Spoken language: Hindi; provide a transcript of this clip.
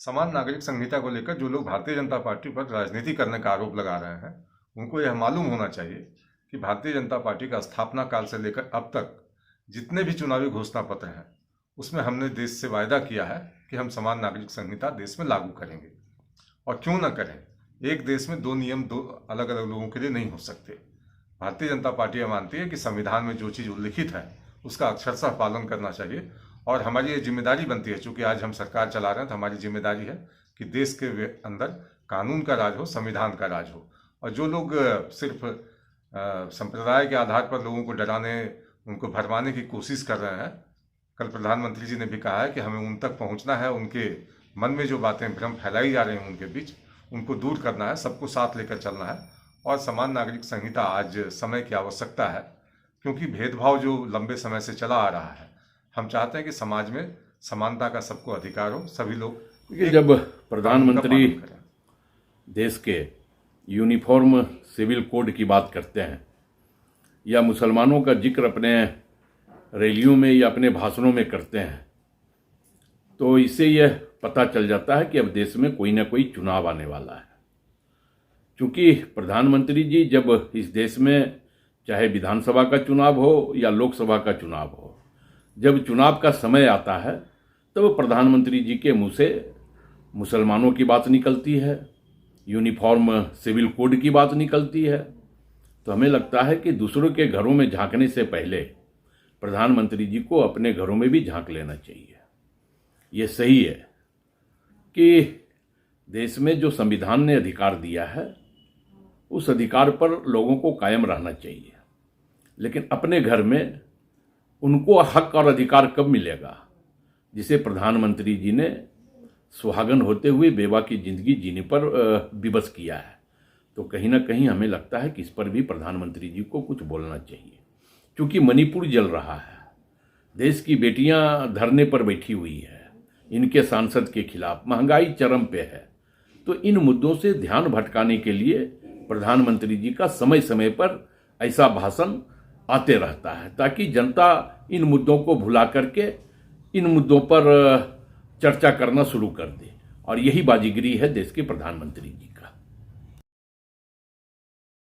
समान नागरिक संहिता को लेकर जो लोग भारतीय जनता पार्टी पर राजनीति करने का आरोप लगा रहे हैं, उनको यह मालूम होना चाहिए कि भारतीय जनता पार्टी का स्थापना काल से लेकर अब तक जितने भी चुनावी घोषणा पत्र हैं, उसमें हमने देश से वायदा किया है कि हम समान नागरिक संहिता देश में लागू करेंगे। और क्यों न करें, एक देश में दो नियम दो अलग अलग लोगों के लिए नहीं हो सकते। भारतीय जनता पार्टी यह मानती है कि संविधान में जो चीज़ उल्लिखित है उसका अक्षरशः पालन करना चाहिए। और हमारी ये जिम्मेदारी बनती है, चूँकि आज हम सरकार चला रहे हैं, तो हमारी जिम्मेदारी है कि देश के अंदर कानून का राज हो, संविधान का राज हो। और जो लोग सिर्फ संप्रदाय के आधार पर लोगों को डराने, उनको भरमाने की कोशिश कर रहे हैं, कल प्रधानमंत्री जी ने भी कहा है कि हमें उन तक पहुंचना है, उनके मन में जो बातें भ्रम फैलाई जा रही हैं उनके बीच, उनको दूर करना है, सबको साथ लेकर चलना है। और समान नागरिक संहिता आज समय की आवश्यकता है, क्योंकि भेदभाव जो लंबे समय से चला आ रहा है, हम चाहते हैं कि समाज में समानता का सबको अधिकार हो, सभी लोग। जब प्रधानमंत्री देश के यूनिफॉर्म सिविल कोड की बात करते हैं या मुसलमानों का जिक्र अपने रैलियों में या अपने भाषणों में करते हैं, तो इससे यह पता चल जाता है कि अब देश में कोई ना कोई चुनाव आने वाला है। क्योंकि प्रधानमंत्री जी जब इस देश में चाहे विधानसभा का चुनाव हो या लोकसभा का चुनाव हो, जब चुनाव का समय आता है तब प्रधानमंत्री जी के मुंह से मुसलमानों की बात निकलती है, यूनिफॉर्म सिविल कोड की बात निकलती है। तो हमें लगता है कि दूसरों के घरों में झांकने से पहले प्रधानमंत्री जी को अपने घरों में भी झांक लेना चाहिए। ये सही है कि देश में जो संविधान ने अधिकार दिया है उस अधिकार पर लोगों को कायम रहना चाहिए, लेकिन अपने घर में उनको हक और अधिकार कब मिलेगा जिसे प्रधानमंत्री जी ने सुहागन होते हुए बेवा की जिंदगी जीने पर विवश किया है। तो कहीं ना कहीं हमें लगता है कि इस पर भी प्रधानमंत्री जी को कुछ बोलना चाहिए। क्योंकि मणिपुर जल रहा है, देश की बेटियां धरने पर बैठी हुई है, इनके सांसद के खिलाफ महंगाई चरम पे है। तो इन मुद्दों से ध्यान भटकाने के लिए प्रधानमंत्री जी का समय समय पर ऐसा भाषण आते रहता है, ताकि जनता इन मुद्दों को भुला करके इन मुद्दों पर चर्चा करना शुरू कर दे। और यही बाजीगरी है देश के प्रधानमंत्री जी।